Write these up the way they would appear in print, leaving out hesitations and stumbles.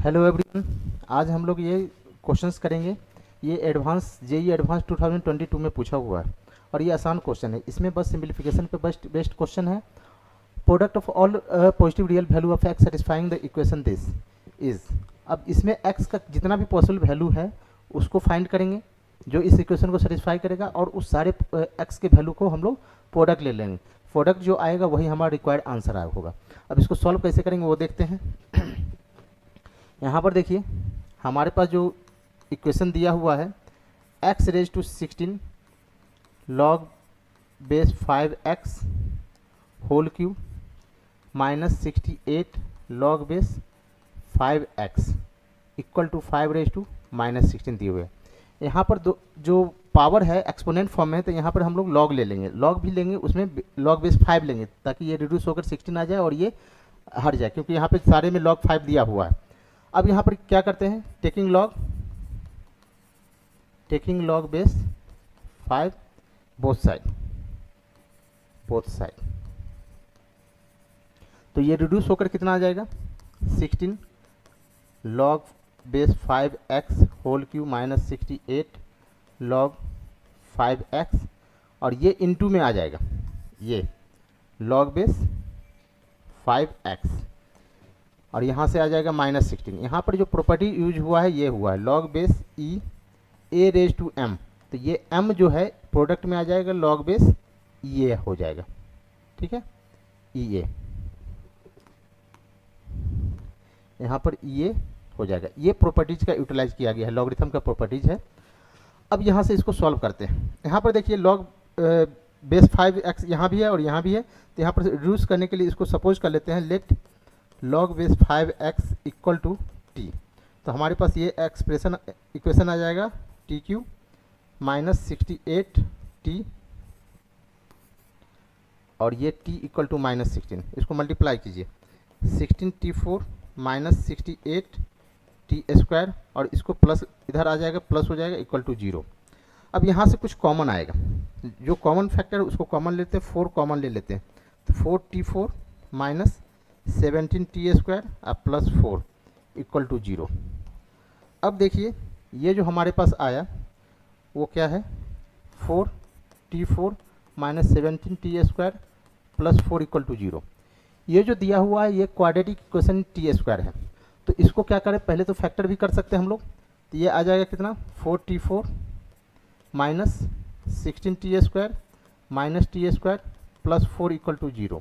Hello everyone. आज हम लोग ये क्वेश्चंस करेंगे। ये एडवांस जेई एडवांस 2022 में पूछा हुआ है और ये आसान क्वेश्चन है। इसमें बस सिंप्लीफिकेशन पे बेस्ट क्वेश्चन है। Product of all positive real value of x satisfying the equation this is. अब इसमें एक्स का जितना भी पॉसिबल वैल्यू है उसको फाइंड करेंगे जो इस इक्वेशन को सेटिस्फाई करेगा, और उस सारे एक्स के वैल्यू को हम लोग प्रोडक्ट ले लेंगे। प्रोडक्ट जो आएगा वही हमारा रिक्वायर्ड आंसर होगा। अब इसको सॉल्व कैसे करेंगे वो देखते हैं। यहाँ पर देखिए हमारे पास जो इक्वेशन दिया हुआ है x raise to 16 log base 5x whole cube minus 68 log base 5x equal to 5 raise to minus 16 दिए हुए हैं। यहाँ पर दो जो पावर है एक्सपोनेंट फॉर्म में है, तो यहाँ पर हम लोग लॉग ले लेंगे, लॉग भी लेंगे, उसमें लॉग बेस 5 लेंगे ताकि ये रिड्यूस होकर 16 आ जाए और ये हट जाए, क्योंकि यहाँ पे सारे में लॉग 5 दिया हुआ है। अब यहाँ पर क्या करते हैं, taking log base 5 both side, तो ये रिड्यूस होकर कितना आ जाएगा 16 log base 5x whole cube minus 68 log 5x, और ये इनटू में आ जाएगा ये लॉग बेस 5x, और यहाँ से आ जाएगा माइनस 16। यहाँ पर जो प्रॉपर्टी यूज हुआ है ये हुआ है log base E A raise to M, तो ये m जो है प्रोडक्ट में आ जाएगा लॉग बेस ई ए हो जाएगा। ठीक है, ई ए यहाँ पर ई ए हो जाएगा। ये प्रॉपर्टीज का यूटिलाइज किया गया है, लॉगरिथम का प्रॉपर्टीज है। अब यहाँ से इसको सॉल्व करते हैं। यहाँ पर देखिए लॉग बेस 5x यहाँ भी है और यहाँ भी है, तो यहाँ पर रिड्यूस करने के लिए इसको सपोज कर लेते हैं let log base 5x equal to T. तो हमारे पास ये इक्वेशन आ जाएगा टी क्यू माइनस 68 टी, और ये t इक्वल टू माइनस 16, इसको मल्टीप्लाई कीजिए 16t4 माइनस 68 टी स्क्वायर, और इसको प्लस इधर आ जाएगा, प्लस हो जाएगा इक्वल टू 0। अब यहाँ से कुछ कॉमन आएगा, जो कॉमन फैक्टर है उसको कॉमन लेते हैं, 4 कॉमन ले लेते हैं, तो 4t4 माइनस 17t स्क्वायर अब प्लस 4 इक्वल टू 0। अब देखिए ये जो हमारे पास आया वो क्या है 4t4 minus 17t square plus 4 equal to 0। ये जो दिया हुआ है ये क्वाड्रेटिक इक्वेशन टी स्क्वायर है, तो इसको क्या करें, पहले तो फैक्टर भी कर सकते हैं हम लोग। तो ये आ जाएगा कितना 4t4 minus 16t square minus T square plus 4 equal to 0।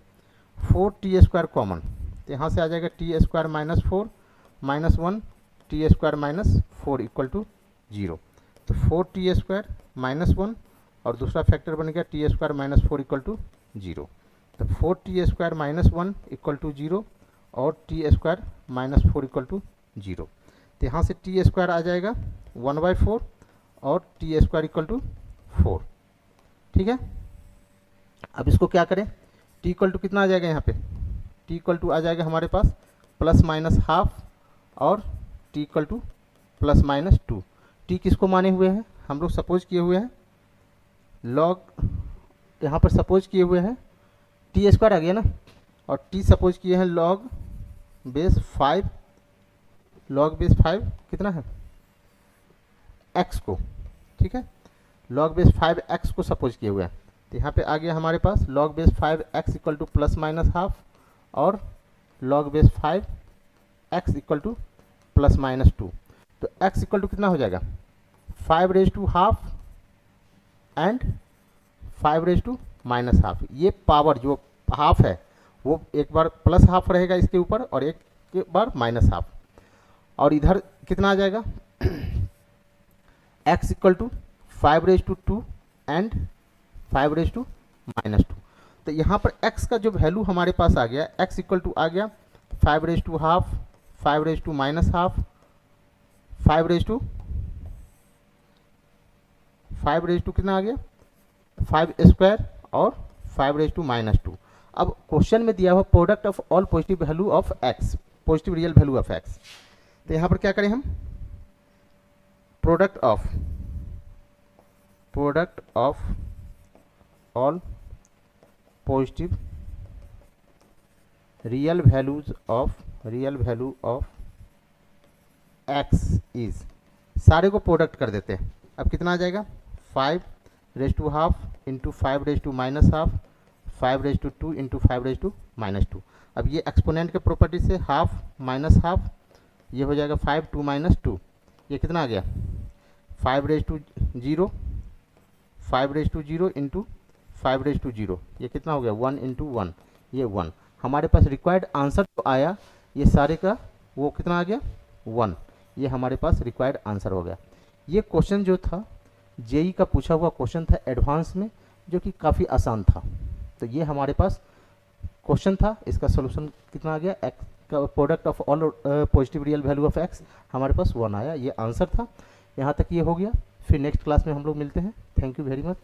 4t square common, तो यहाँ से आ जाएगा T square minus 4 minus 1 T square minus 4 equal to 0। तो 4t स्क्वायर माइनस 1 और दूसरा फैक्टर बन गया T square minus 4 equal to 0। तो 4t square minus 1 equal to 0 और T square minus 4 equal to 0। तो यहाँ से टी स्क्वायर आ जाएगा 1/4 और टी स्क्वायर इक्वल टू 4। ठीक है, अब इसको क्या करें, टी इक्वल टू कितना आ जाएगा, यहाँ पे टी इक्वल टू आ जाएगा हमारे पास प्लस माइनस हाफ और T equal to plus minus 2। T किसको माने हुए हैं, हम लोग सपोज किए हुए हैं लॉग, यहाँ पर सपोज किए हुए हैं टी स्क्वायर आ गया ना, और टी सपोज किए हैं लॉग बेस 5, लॉग बेस 5 कितना है x को। ठीक है, लॉग बेस 5x को सपोज किए हुए हैं, तो यहाँ पे आ गया हमारे पास log base 5x equal to plus minus half और log base 5x equal to plus minus 2। तो x इक्वल टू कितना हो जाएगा 5 raise to half and 5 raise to minus half. ये पावर जो हाफ है वो एक बार प्लस हाफ रहेगा इसके ऊपर और एक बार माइनस हाफ, और इधर कितना आ जाएगा x equal to 5 raise to 2 and 5 raise to minus 2। तो यहाँ पर x का जो वैल्यू हमारे पास आ गया, x इक्वल टू आ गया 5 raise to half, 5 raise to minus half, 5 raise to कितना आ गया 5 स्क्वायर और 5 रेज टू माइनस 2। अब क्वेश्चन में दिया हुआ product of all positive value of x, positive real value of x, तो यहाँ पर क्या करें हम product of all positive real value of x is, सारे को प्रोडक्ट कर देते हैं। अब कितना आ जाएगा 5^½ इंटू 5^-2, 5^2 इंटू 5^-2। अब ये एक्सपोनेंट के प्रॉपर्टी से हाफ माइनस हाफ, ये हो जाएगा 5 2 - 2, ये कितना आ गया 5^0, 5^0 इंटू 5^0, ये कितना हो गया 1 इंटू 1, ये 1। हमारे पास रिक्वायर्ड आंसर तो आया ये सारे का, वो कितना आ गया 1, ये हमारे पास रिक्वायर्ड आंसर हो गया। ये क्वेश्चन जो था जेई का पूछा हुआ क्वेश्चन था एडवांस में, जो कि काफ़ी आसान था। तो ये हमारे पास क्वेश्चन था, इसका सोल्यूशन कितना आ गया, एक्स का product of all positive real value of x हमारे पास 1 आया, ये आंसर था। यहाँ तक ये हो गया, फिर नेक्स्ट क्लास में हम लोग मिलते हैं। Thank you very much.